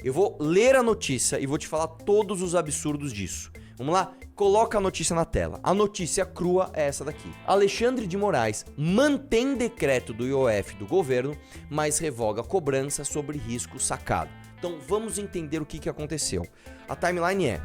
Eu vou ler a notícia e vou te falar todos os absurdos disso. Vamos lá? Coloca a notícia na tela. A notícia crua é essa daqui. Alexandre de Moraes mantém decreto do IOF do governo, mas revoga cobrança sobre risco sacado. Então vamos entender o que aconteceu. A timeline é: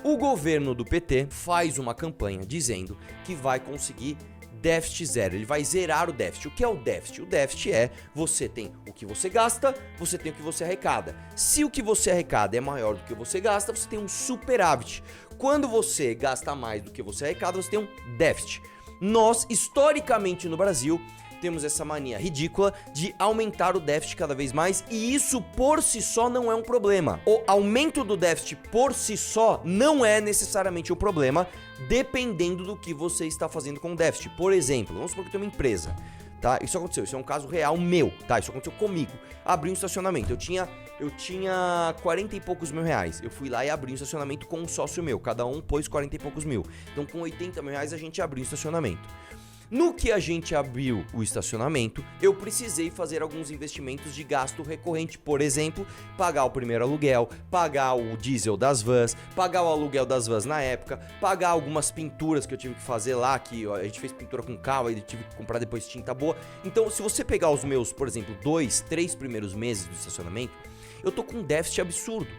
o governo do PT faz uma campanha dizendo que vai conseguir déficit zero, ele vai zerar o déficit. O que é o déficit? O déficit é você tem o que você gasta, você tem o que você arrecada. Se o que você arrecada é maior do que você gasta, você tem um superávit. Quando você gasta mais do que você arrecada, você tem um déficit. Nós, historicamente no Brasil, temos essa mania ridícula de aumentar o déficit cada vez mais, e isso por si só não é um problema. O aumento do déficit por si só não é necessariamente um problema, dependendo do que você está fazendo com o déficit. Por exemplo, vamos supor que eu tenho uma empresa, tá? Isso aconteceu, isso é um caso real meu, tá? Isso aconteceu comigo. Abri um estacionamento, eu tinha 40 e poucos mil reais. Eu fui lá e abri um estacionamento com um sócio meu, cada um pôs 40 e poucos mil. Então com 80 mil reais a gente abriu um estacionamento. No que a gente abriu o estacionamento, eu precisei fazer alguns investimentos de gasto recorrente. Por exemplo, pagar o primeiro aluguel, pagar o diesel das vans, pagar o aluguel das vans na época, pagar algumas pinturas que eu tive que fazer lá, que a gente fez pintura com cal, aí eu tive que comprar depois tinta boa. Então, se você pegar os meus, por exemplo, 2, 3 primeiros meses do estacionamento, eu tô com um déficit absurdo.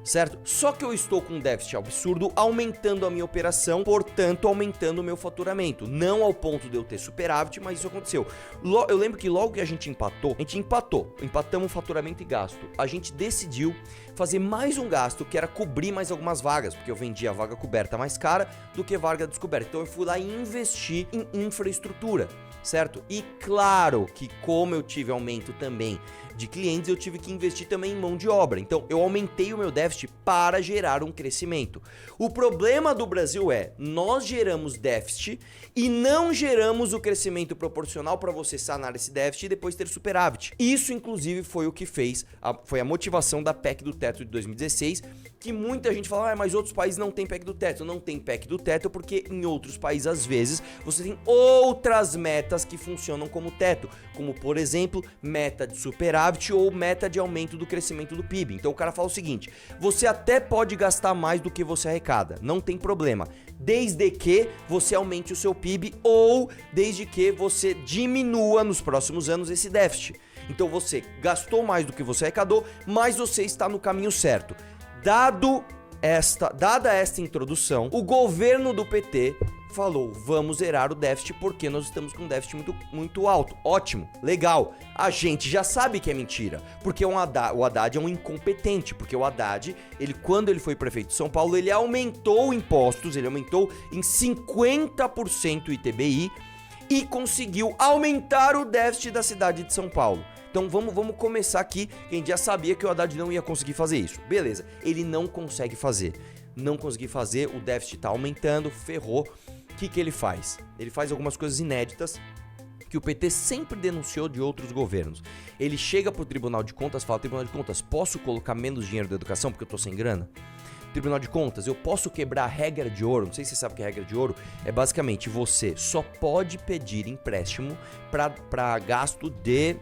Certo? Só que eu estou com um déficit absurdo, aumentando a minha operação, portanto aumentando o meu faturamento. Não ao ponto de eu ter superávit, mas isso aconteceu. Eu lembro que logo que a gente empatamos faturamento e gasto. A gente decidiu fazer mais um gasto, que era cobrir mais algumas vagas, porque eu vendia a vaga coberta mais cara do que vaga descoberta. Então eu fui lá e investi em infraestrutura, certo? E claro que como eu tive aumento também de clientes, eu tive que investir também em mão de obra. Então eu aumentei o meu déficit para gerar um crescimento. O problema do Brasil é, nós geramos déficit e não geramos o crescimento proporcional para você sanar esse déficit e depois ter superávit. Isso inclusive foi o que foi a motivação da PEC do teto de 2016, que muita gente fala, mas outros países não tem PEC do teto. Não tem PEC do teto porque em outros países, às vezes, você tem outras metas que funcionam como teto, como por exemplo, meta de superávit ou meta de aumento do crescimento do PIB. Então o cara fala o seguinte: você até pode gastar mais do que você arrecada, não tem problema, desde que você aumente o seu PIB ou desde que você diminua nos próximos anos esse déficit. Então você gastou mais do que você arrecadou, mas você está no caminho certo. Dada esta introdução, o governo do PT falou, vamos zerar o déficit porque nós estamos com um déficit muito alto. Ótimo, legal. A gente já sabe que é mentira, porque o Haddad é um incompetente, porque o Haddad, quando ele foi prefeito de São Paulo, ele aumentou impostos, ele aumentou em 50% o ITBI e conseguiu aumentar o déficit da cidade de São Paulo. Então vamos começar aqui, que a gente já sabia que o Haddad não ia conseguir fazer isso. Beleza, ele não consegue fazer. Não consegui fazer, o déficit tá aumentando, ferrou. O que ele faz? Ele faz algumas coisas inéditas que o PT sempre denunciou de outros governos. Ele chega pro Tribunal de Contas e fala, Tribunal de Contas, posso colocar menos dinheiro da educação porque eu tô sem grana? Tribunal de Contas, eu posso quebrar a regra de ouro? Não sei se você sabe o que é a regra de ouro. É basicamente, você só pode pedir empréstimo para gasto de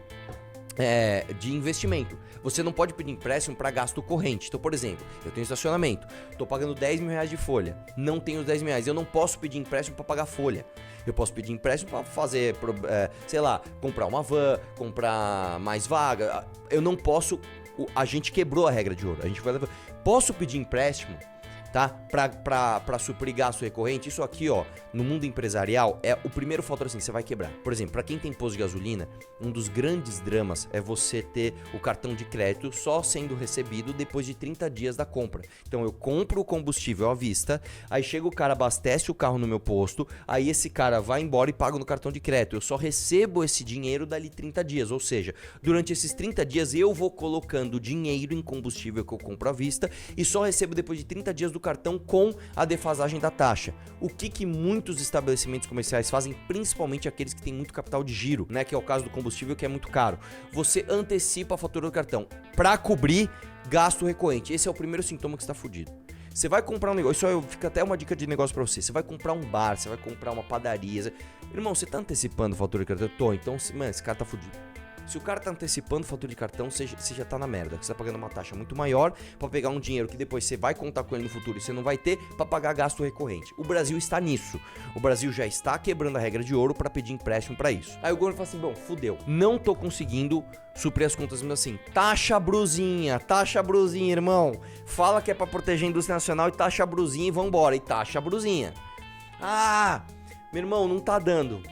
investimento. Você não pode pedir empréstimo para gasto corrente. Então, por exemplo, eu tenho estacionamento, tô pagando 10 mil reais de folha, não tenho os 10 mil reais, eu não posso pedir empréstimo para pagar folha. Eu posso pedir empréstimo para fazer, comprar uma van, comprar mais vaga. Eu não posso, a gente quebrou a regra de ouro. A gente vai levar. Posso pedir empréstimo, tá? Pra suprir gasto recorrente. Isso aqui, ó, no mundo empresarial, é o primeiro fator assim, você vai quebrar. Por exemplo, pra quem tem posto de gasolina, um dos grandes dramas é você ter o cartão de crédito só sendo recebido depois de 30 dias da compra. Então eu compro o combustível à vista, aí chega o cara, abastece o carro no meu posto, aí esse cara vai embora e paga no cartão de crédito. Eu só recebo esse dinheiro dali 30 dias, ou seja, durante esses 30 dias eu vou colocando dinheiro em combustível que eu compro à vista e só recebo depois de 30 dias do cartão com a defasagem da taxa. O que muitos estabelecimentos comerciais fazem, principalmente aqueles que têm muito capital de giro, né, que é o caso do combustível, que é muito caro. Você antecipa a fatura do cartão para cobrir gasto recorrente. Esse é o primeiro sintoma que está fudido. Você vai comprar um negócio, isso fica até uma dica de negócio pra você. Você vai comprar um bar, você vai comprar uma padaria. Irmão, você tá antecipando a fatura do cartão? Tô, então, mano, esse cara tá fudido. Se o cara tá antecipando fatura de cartão, você já tá na merda. Você tá pagando uma taxa muito maior pra pegar um dinheiro que depois você vai contar com ele no futuro e você não vai ter pra pagar gasto recorrente. O Brasil está nisso. O Brasil já está quebrando a regra de ouro pra pedir empréstimo pra isso. Aí o governo fala assim, bom, fudeu. Não tô conseguindo suprir as contas mesmo assim. Taxa brusinha, irmão. Fala que é pra proteger a indústria nacional e taxa brusinha e vambora. E taxa brusinha. Meu irmão, não tá dando,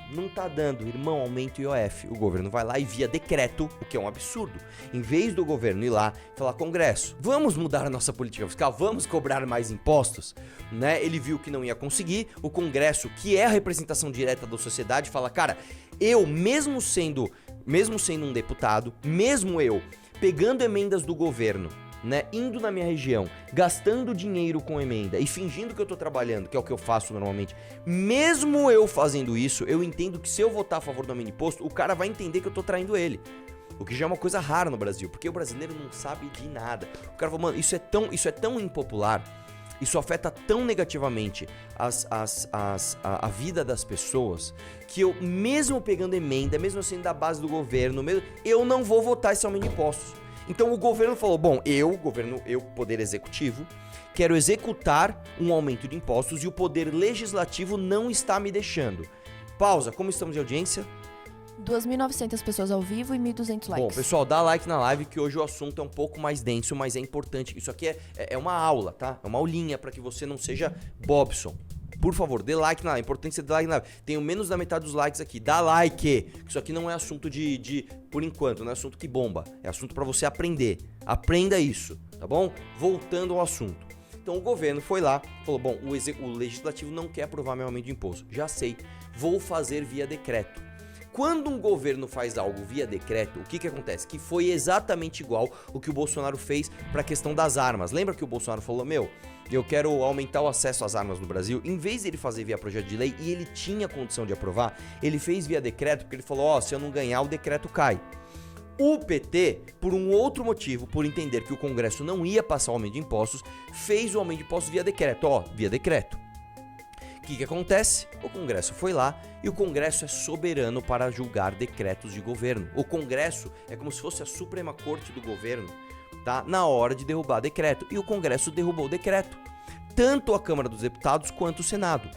irmão, aumenta o IOF. O governo vai lá e via decreto, o que é um absurdo. Em vez do governo ir lá e falar, Congresso, vamos mudar a nossa política fiscal, vamos cobrar mais impostos, né? Ele viu que não ia conseguir, o Congresso, que é a representação direta da sociedade, fala, cara, eu, mesmo sendo um deputado, mesmo eu, pegando emendas do governo, né, indo na minha região, gastando dinheiro com emenda e fingindo que eu tô trabalhando, que é o que eu faço normalmente, mesmo eu fazendo isso, eu entendo que se eu votar a favor do aumento de imposto, o cara vai entender que eu tô traindo ele. O que já é uma coisa rara no Brasil, porque o brasileiro não sabe de nada. O cara fala, mano, isso é tão impopular, isso afeta tão negativamente a vida das pessoas, que eu, mesmo pegando emenda, mesmo sendo da base do governo, eu não vou votar esse aumento de impostos. Então o governo falou, bom, eu, poder executivo, quero executar um aumento de impostos e o poder legislativo não está me deixando. Pausa, como estamos de audiência? 2.900 pessoas ao vivo e 1.200 likes. Bom, pessoal, dá like na live que hoje o assunto é um pouco mais denso, mas é importante. Isso aqui é uma aula, tá? É uma aulinha para que você não seja Bobson. Por favor, dê like na live. É importante você dar like na live. Tenho menos da metade dos likes aqui. Dá like. Isso aqui não é assunto por enquanto, não é assunto que bomba. É assunto pra você aprender. Aprenda isso, tá bom? Voltando ao assunto. Então o governo foi lá, falou, bom, o legislativo não quer aprovar meu aumento de imposto. Já sei, vou fazer via decreto. Quando um governo faz algo via decreto, o que acontece? Que foi exatamente igual o que o Bolsonaro fez para a questão das armas. Lembra que o Bolsonaro falou, eu quero aumentar o acesso às armas no Brasil? Em vez de ele fazer via projeto de lei, e ele tinha condição de aprovar, ele fez via decreto, porque ele falou, se eu não ganhar, o decreto cai. O PT, por um outro motivo, por entender que o Congresso não ia passar o aumento de impostos, fez o aumento de impostos via decreto, via decreto. O que acontece? O Congresso foi lá e o Congresso é soberano para julgar decretos de governo. O Congresso é como se fosse a Suprema Corte do governo, tá? Na hora de derrubar decreto. E o Congresso derrubou o decreto. Tanto a Câmara dos Deputados quanto o Senado.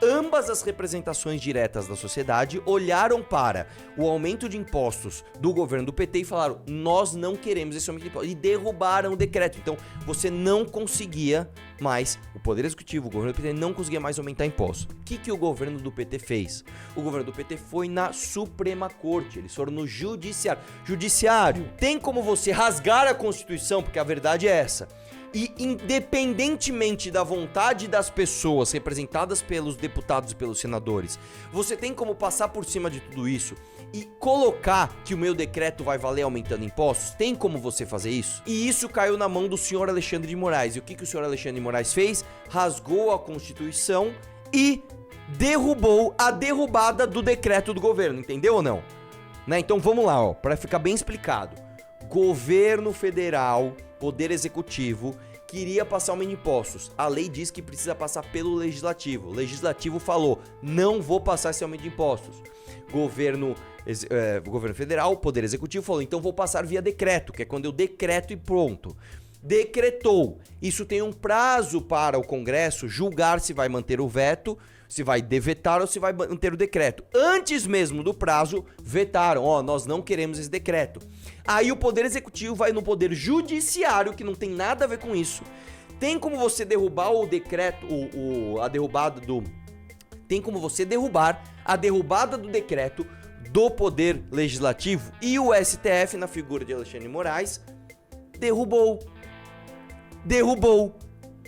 Ambas as representações diretas da sociedade olharam para o aumento de impostos do governo do PT e falaram, nós não queremos esse aumento de impostos, e derrubaram o decreto. Então você não conseguia mais, o Poder Executivo, o governo do PT não conseguia mais aumentar impostos. O que o governo do PT fez? O governo do PT foi na Suprema Corte, eles foram no Judiciário. Judiciário, tem como você rasgar a Constituição, porque a verdade é essa. E independentemente da vontade das pessoas representadas pelos deputados e pelos senadores, você tem como passar por cima de tudo isso e colocar que o meu decreto vai valer aumentando impostos? Tem como você fazer isso? E isso caiu na mão do senhor Alexandre de Moraes. E o que o senhor Alexandre de Moraes fez? Rasgou a Constituição e derrubou a derrubada do decreto do governo. Entendeu ou não? Né? Então vamos lá, para ficar bem explicado. Governo federal, Poder Executivo, queria passar aumento de impostos. A lei diz que precisa passar pelo Legislativo. O Legislativo falou, não vou passar esse aumento de impostos. Governo federal, Poder Executivo falou, então vou passar via decreto, que é quando eu decreto e pronto. Decretou. Isso tem um prazo para o Congresso julgar se vai manter o veto, se vai devetar ou se vai manter o decreto. Antes mesmo do prazo, vetaram. Nós não queremos esse decreto. Aí o Poder Executivo vai no Poder Judiciário, que não tem nada a ver com isso. Tem como você derrubar o decreto, a derrubada do... Tem como você derrubar a derrubada do decreto do Poder Legislativo. E o STF, na figura de Alexandre de Moraes, derrubou.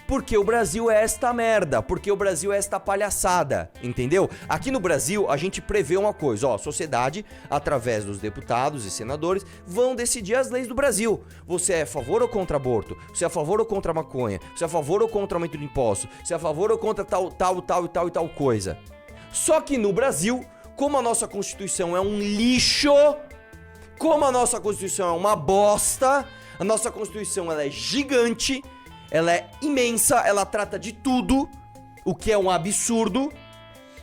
Porque o Brasil é esta merda, porque o Brasil é esta palhaçada, entendeu? Aqui no Brasil, a gente prevê uma coisa, a sociedade, através dos deputados e senadores, vão decidir as leis do Brasil. Você é a favor ou contra aborto? Você é a favor ou contra a maconha? Você é a favor ou contra o aumento de imposto? Você é a favor ou contra tal coisa? Só que no Brasil, como a nossa Constituição é um lixo, como a nossa Constituição é uma bosta, a nossa Constituição ela é gigante, ela é imensa, ela trata de tudo, o que é um absurdo.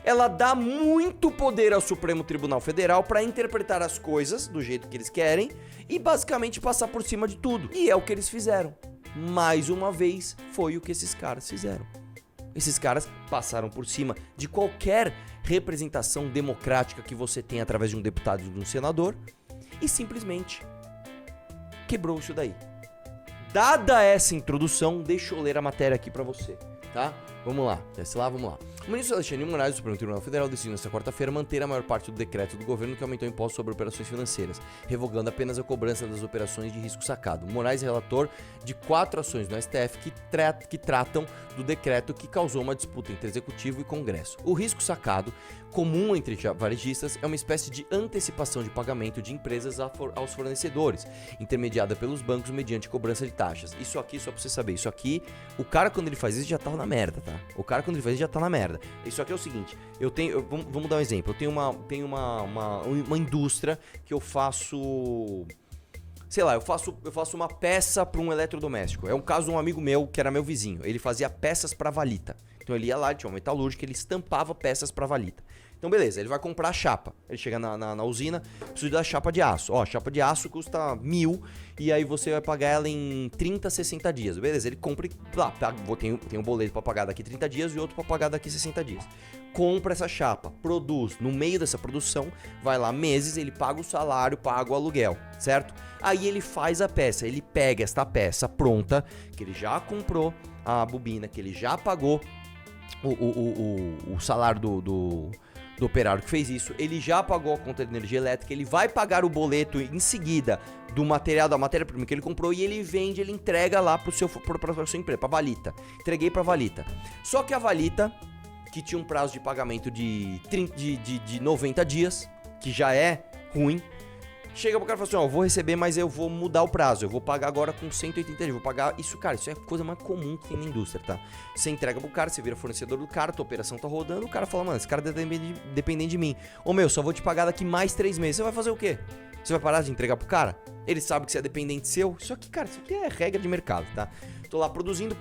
ela dá muito poder ao Supremo Tribunal Federal para interpretar as coisas do jeito que eles querem e basicamente passar por cima de tudo. E é o que eles fizeram. Mais uma vez, foi o que esses caras fizeram. Esses caras passaram por cima de qualquer representação democrática que você tem através de um deputado e de um senador e simplesmente quebrou isso daí. Dada essa introdução, deixa eu ler a matéria aqui pra você, tá? Vamos lá, desce lá, vamos lá. O ministro Alexandre de Moraes do Supremo Tribunal Federal decidiu nesta quarta-feira manter a maior parte do decreto do governo que aumentou impostos sobre operações financeiras, revogando apenas a cobrança das operações de risco sacado. Moraes é relator de 4 ações no STF que tratam do decreto que causou uma disputa entre Executivo e Congresso. O risco sacado, comum entre varejistas, é uma espécie de antecipação de pagamento de empresas aos fornecedores, intermediada pelos bancos mediante cobrança de taxas. Isso aqui, só pra você saber, isso aqui, o cara quando ele faz isso já tá na merda, tá? O cara quando ele faz isso já tá na merda. Isso aqui é o seguinte, vamos dar um exemplo, eu tenho uma indústria que eu faço, sei lá, eu faço uma peça para um eletrodoméstico. É um caso de um amigo meu que era meu vizinho, ele fazia peças para valita. Então ele ia lá, tinha uma metalúrgica, ele estampava peças para valita. Então beleza, ele vai comprar a chapa. Ele chega na usina, precisa da chapa de aço. Ó, a chapa de aço custa 1.000 e aí você vai pagar ela em 30, 60 dias. Beleza, ele compra e lá, tem um boleto para pagar daqui 30 dias e outro para pagar daqui 60 dias. Compra essa chapa, produz. No meio dessa produção, vai lá meses, ele paga o salário, paga o aluguel, certo? Aí ele faz a peça, ele pega esta peça pronta, que ele já comprou a bobina, que ele já pagou o salário do operário que fez isso, ele já pagou a conta de energia elétrica, ele vai pagar o boleto em seguida do material, da matéria-prima que ele comprou e ele vende, ele entrega lá pra sua empresa, pra Valita. Entreguei pra Valita. Só que a Valita, que tinha um prazo de pagamento de 90 dias, que já é ruim, chega pro cara e fala assim, ó, eu vou receber, mas eu vou mudar o prazo, eu vou pagar agora com 180 dias, vou pagar isso, cara, isso é a coisa mais comum que tem na indústria, tá? Você entrega pro cara, você vira fornecedor do cara, tua operação tá rodando, o cara fala, mano, esse cara depende de mim. Ô meu, só vou te pagar daqui mais 3 meses, você vai fazer o quê? Você vai parar de entregar pro cara? Ele sabe que você é dependente seu? Isso aqui, cara, isso aqui é regra de mercado, tá? Tô lá produzindo,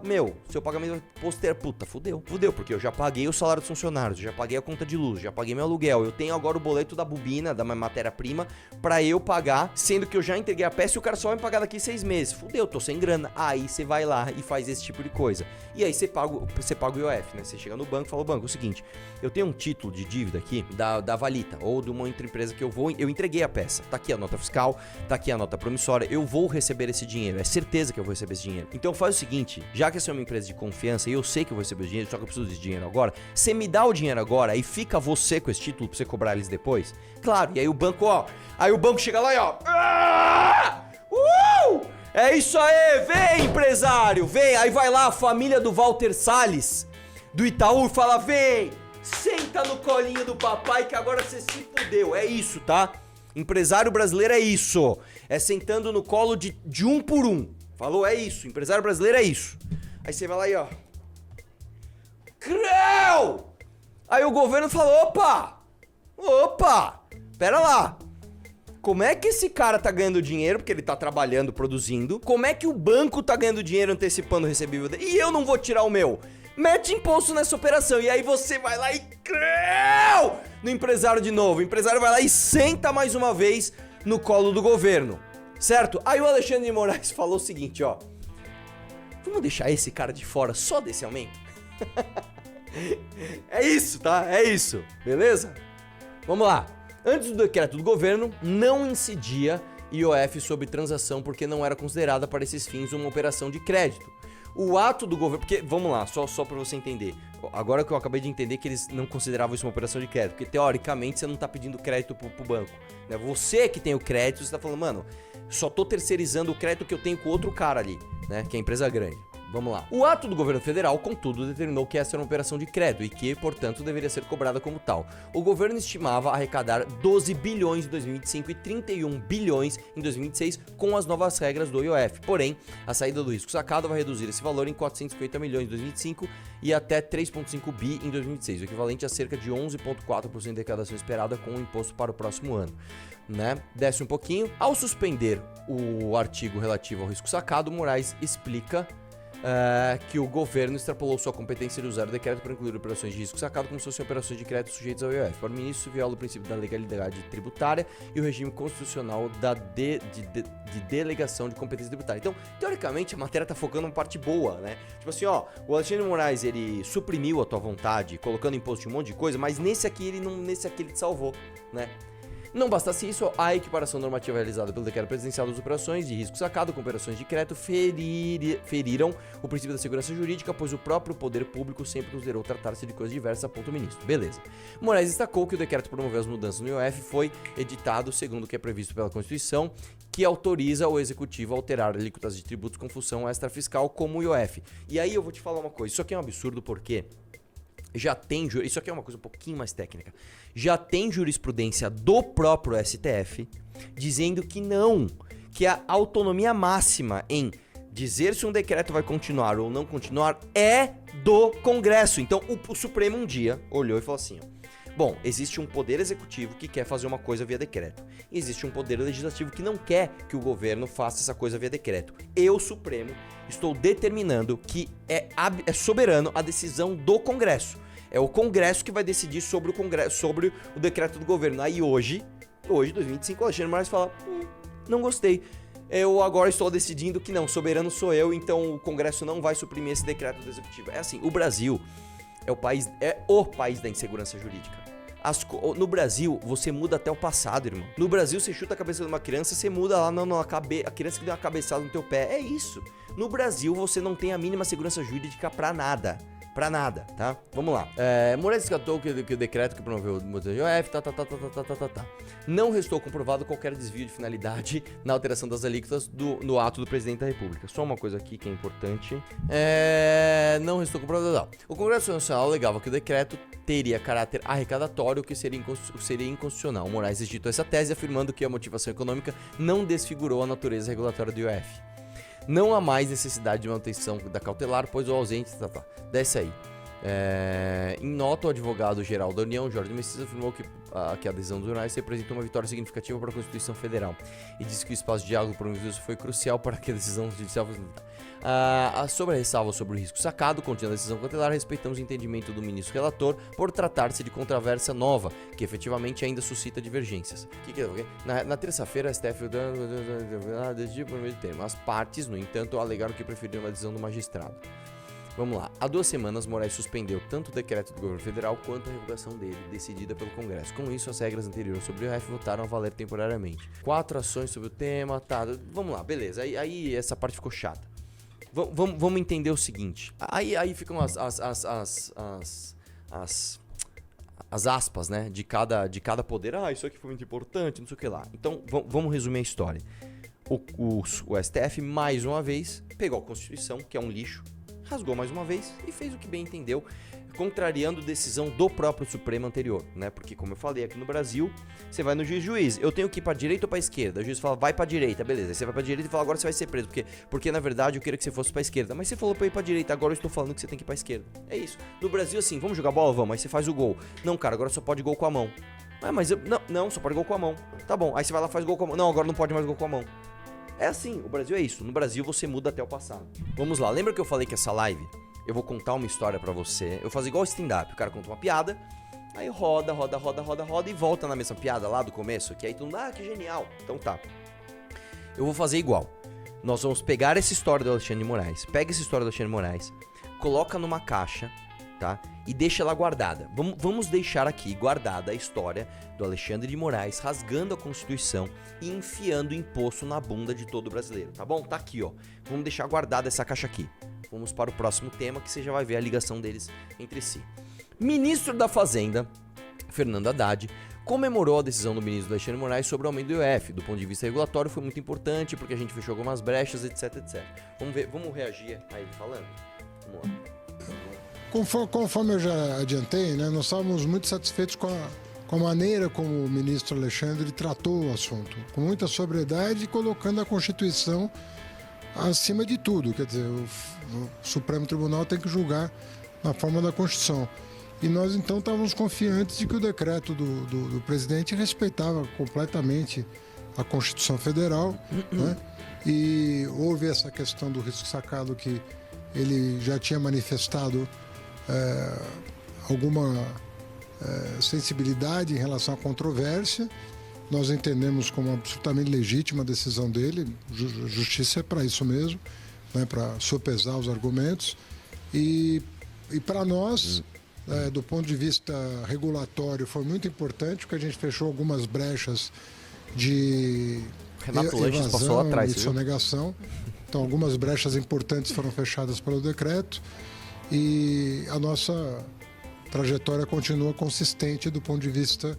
meu, seu pagamento poster, puta, fudeu, porque eu já paguei o salário dos funcionários, eu já paguei a conta de luz, já paguei meu aluguel, eu tenho agora o boleto da bobina, da matéria-prima, pra eu pagar, sendo que eu já entreguei a peça e o cara só vai me pagar daqui 6 meses, fudeu, tô sem grana. Aí você vai lá e faz esse tipo de coisa, e aí você paga o IOF, né, você chega no banco e fala, banco, é o seguinte, eu tenho um título de dívida aqui, da Valita, ou de uma outra empresa que eu entreguei a peça, tá aqui a nota fiscal, tá aqui a nota promissória, eu vou receber esse dinheiro, é certeza que eu vou receber esse dinheiro. Então faz o seguinte, já que essa é uma empresa de confiança e eu sei que eu vou receber o dinheiro, só que eu preciso desse dinheiro agora, você me dá o dinheiro agora e fica você com esse título pra você cobrar eles depois? Claro, e aí o banco, ó, aí o banco chega lá e ó, é isso aí, vem empresário, vem, aí vai lá a família do Walter Salles, do Itaú e fala, vem, senta no colinho do papai que agora você se fudeu, é isso, tá? Empresário brasileiro é isso, é sentando no colo de um por um. Falou, é isso, empresário brasileiro é isso. Aí você vai lá e ó, creu! Aí o governo falou, opa, pera lá. Como é que esse cara tá ganhando dinheiro, porque ele tá trabalhando, produzindo? Como é que o banco tá ganhando dinheiro antecipando o recebível dele? E eu não vou tirar o meu? Mete imposto nessa operação. E aí você vai lá e creu! No empresário de novo. O empresário vai lá e senta mais uma vez no colo do governo. Certo? Aí o Alexandre de Moraes falou o seguinte, ó. Vamos deixar esse cara de fora só desse aumento? É isso, tá? É isso. Beleza? Vamos lá. Antes do decreto do governo, não incidia IOF sobre transação porque não era considerada para esses fins uma operação de crédito. O ato do governo... Porque, vamos lá, só pra você entender. Agora que eu acabei de entender que eles não consideravam isso uma operação de crédito. Porque, teoricamente, você não tá pedindo crédito pro banco. Né? Você que tem o crédito, você tá falando, mano, só tô terceirizando o crédito que eu tenho com outro cara ali, né? Que é a empresa grande. Vamos lá. O ato do governo federal, contudo, determinou que essa era uma operação de crédito e que, portanto, deveria ser cobrada como tal. O governo estimava arrecadar 12 bilhões em 2025 e 31 bilhões em 2026 com as novas regras do IOF. Porém, a saída do risco sacado vai reduzir esse valor em 450 milhões em 2025 e até 3,5 bi em 2026, o equivalente a cerca de 11,4% da arrecadação esperada com o imposto para o próximo ano. Né? Desce um pouquinho. Ao suspender o artigo relativo ao risco sacado, Moraes explica que o governo extrapolou sua competência de usar o decreto para incluir operações de risco sacado como se fossem operações de crédito sujeitas ao IOF. Para o ministro, viola o princípio da legalidade tributária e o regime constitucional de delegação de competência tributária. Então, teoricamente, a matéria tá focando uma parte boa, né? Tipo assim, ó, o Alexandre de Moraes, ele suprimiu a tua vontade, colocando imposto de um monte de coisa, mas nesse aqui ele te salvou, né? Não bastasse isso, a equiparação normativa realizada pelo decreto presidencial das operações de risco sacado com operações de crédito feriram o princípio da segurança jurídica, pois o próprio poder público sempre considerou tratar-se de coisa diversa, aponta o ministro. Beleza. Moraes destacou que o decreto promoveu as mudanças no IOF foi editado segundo o que é previsto pela Constituição, que autoriza o executivo a alterar alíquotas de tributos com função extrafiscal como o IOF. E aí eu vou te falar uma coisa, isso aqui é um absurdo porque já tem, isso aqui é uma coisa um pouquinho mais técnica, já tem jurisprudência do próprio STF dizendo que não, que a autonomia máxima em dizer se um decreto vai continuar ou não continuar é do Congresso. Então o Supremo um dia olhou e falou assim, ó, bom, existe um poder executivo que quer fazer uma coisa via decreto. Existe um poder legislativo que não quer que o governo faça essa coisa via decreto. Eu, Supremo, estou determinando que é soberano a decisão do Congresso. É o Congresso que vai decidir sobre o decreto do governo. Aí hoje, 2025, o Alexandre de Moraes fala, não gostei. Eu agora estou decidindo que não, soberano sou eu, então o Congresso não vai suprimir esse decreto do Executivo. É assim, o Brasil é o país da insegurança jurídica. No Brasil, você muda até o passado, irmão. No Brasil, você chuta a cabeça de uma criança, você muda lá a criança que deu uma cabeçada no teu pé. É isso. No Brasil, você não tem a mínima segurança jurídica pra nada. Pra nada, tá? Vamos lá. Moraes descartou que o decreto que promoveu o IOF, não restou comprovado qualquer desvio de finalidade na alteração das alíquotas no ato do presidente da República. Só uma coisa aqui que é importante. Não restou comprovado, não. O Congresso Nacional alegava que o decreto teria caráter arrecadatório, que seria inconstitucional. Moraes rejeitou essa tese, afirmando que a motivação econômica não desfigurou a natureza regulatória do IOF. Não há mais necessidade de manutenção da cautelar, pois o ausente... Desce aí. Em nota, o advogado-geral da União, Jorge Messias, afirmou que a adesão dos jornais representa uma vitória significativa para a Constituição Federal e disse que o espaço de diálogo promovido foi crucial para que a decisão judicial fosse... Sobre a ressalva sobre o risco sacado, contendo a decisão cautelar, respeitamos o entendimento do ministro relator por tratar-se de controvérsia nova, que efetivamente ainda suscita divergências. Na terça-feira, a STF decidiu por meio de termo. As partes, no entanto, alegaram que preferiram a decisão do magistrado. Vamos lá. Há 2 semanas, Moraes suspendeu tanto o decreto do governo federal quanto a revogação dele, decidida pelo Congresso. Com isso, as regras anteriores sobre o IOF voltaram a valer temporariamente. 4 ações sobre o tema, tá. Vamos lá, beleza. Aí essa parte ficou chata. Vamos entender o seguinte. Aí ficam as aspas, né? De cada poder. Isso aqui foi muito importante, não sei o que lá. Então, vamos resumir a história. O STF, mais uma vez, pegou a Constituição, que é um lixo, rasgou mais uma vez e fez o que bem entendeu, contrariando decisão do próprio Supremo anterior, né? Porque, como eu falei, aqui no Brasil, você vai no juiz, eu tenho que ir pra direita ou pra esquerda? O juiz fala, vai pra direita, beleza. Aí você vai pra direita e fala, agora você vai ser preso, porque na verdade eu queria que você fosse pra esquerda. Mas você falou pra ir pra direita, agora eu estou falando que você tem que ir pra esquerda. É isso. No Brasil, assim, vamos jogar bola? Vamos. Aí você faz o gol. Não, cara, agora só pode gol com a mão. Mas não, só pode gol com a mão. Tá bom, aí você vai lá e faz gol com a mão. Não, agora não pode mais gol com a mão. É assim, o Brasil é isso. No Brasil você muda até o passado. Vamos lá, lembra que eu falei que essa live eu vou contar uma história pra você? Eu faço igual stand-up, o cara conta uma piada, aí roda e volta na mesma piada lá do começo, que aí todo mundo, que genial. Então tá. Eu vou fazer igual. Nós vamos pegar essa história do Alexandre de Moraes, pega essa história do Alexandre de Moraes, coloca numa caixa, tá? E deixa ela guardada. Vamos deixar aqui guardada a história do Alexandre de Moraes rasgando a Constituição e enfiando imposto na bunda de todo brasileiro, tá bom? Tá aqui, ó. Vamos deixar guardada essa caixa aqui. Vamos para o próximo tema, que você já vai ver a ligação deles entre si. Ministro da Fazenda, Fernando Haddad, comemorou a decisão do ministro Alexandre de Moraes sobre o aumento do IOF. Do ponto de vista regulatório, foi muito importante, porque a gente fechou algumas brechas, etc. Vamos reagir a ele falando? Vamos lá. Conforme eu já adiantei, né, nós estávamos muito satisfeitos com a maneira como o ministro Alexandre tratou o assunto, com muita sobriedade e colocando a Constituição acima de tudo. Quer dizer, o Supremo Tribunal tem que julgar na forma da Constituição. E nós, então, estávamos confiantes de que o decreto do presidente respeitava completamente a Constituição Federal, né? E houve essa questão do risco sacado que ele já tinha manifestado alguma sensibilidade em relação à controvérsia. Nós entendemos como absolutamente legítima a decisão dele. Justiça é para isso mesmo, né, para sopesar os argumentos. E para nós, do ponto de vista regulatório, foi muito importante, porque a gente fechou algumas brechas de Renato Lanches passou lá evasão atrás, e você viu? sonegação. Então, algumas brechas importantes foram fechadas pelo decreto e a nossa trajetória continua consistente do ponto de vista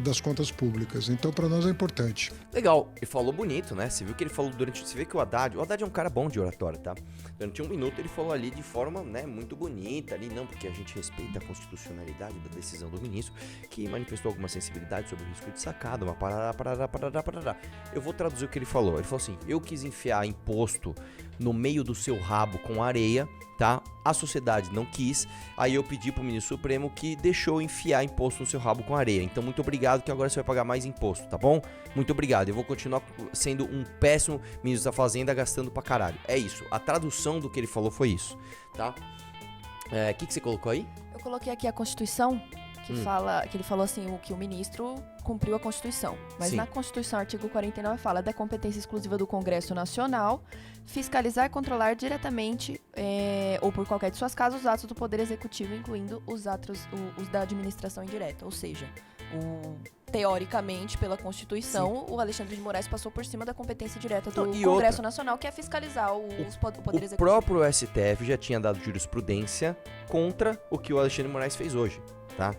das contas públicas. Então, para nós é importante. Legal, ele falou bonito, né? Você viu que ele falou durante... Você vê que o Haddad é um cara bom de oratória, tá? Durante um minuto ele falou ali de forma, né, muito bonita ali, não, porque a gente respeita a constitucionalidade da decisão do ministro, que manifestou alguma sensibilidade sobre o risco de sacada, uma parará. Eu vou traduzir o que ele falou. Ele falou assim, eu quis enfiar imposto no meio do seu rabo com areia, tá? A sociedade não quis, aí eu pedi pro ministro Supremo que deixou enfiar imposto no seu rabo com areia. Então, muito obrigado, que agora você vai pagar mais imposto, tá bom? Muito obrigado. Eu vou continuar sendo um péssimo ministro da Fazenda, gastando pra caralho. É isso. A tradução do que ele falou foi isso, tá? O que você colocou aí? Eu coloquei aqui a Constituição, que fala, que ele falou assim, que o ministro cumpriu a Constituição. Mas Sim. na Constituição, artigo 49, fala da competência exclusiva do Congresso Nacional fiscalizar e controlar diretamente ou por qualquer de suas casas os atos do Poder Executivo, incluindo os da administração indireta. Ou seja, teoricamente, pela Constituição, o Alexandre de Moraes passou por cima da competência direta do Não, e Congresso outra, Nacional, que é fiscalizar o Poder O Executivo. próprio STF já tinha dado jurisprudência contra o que o Alexandre de Moraes fez hoje, tá?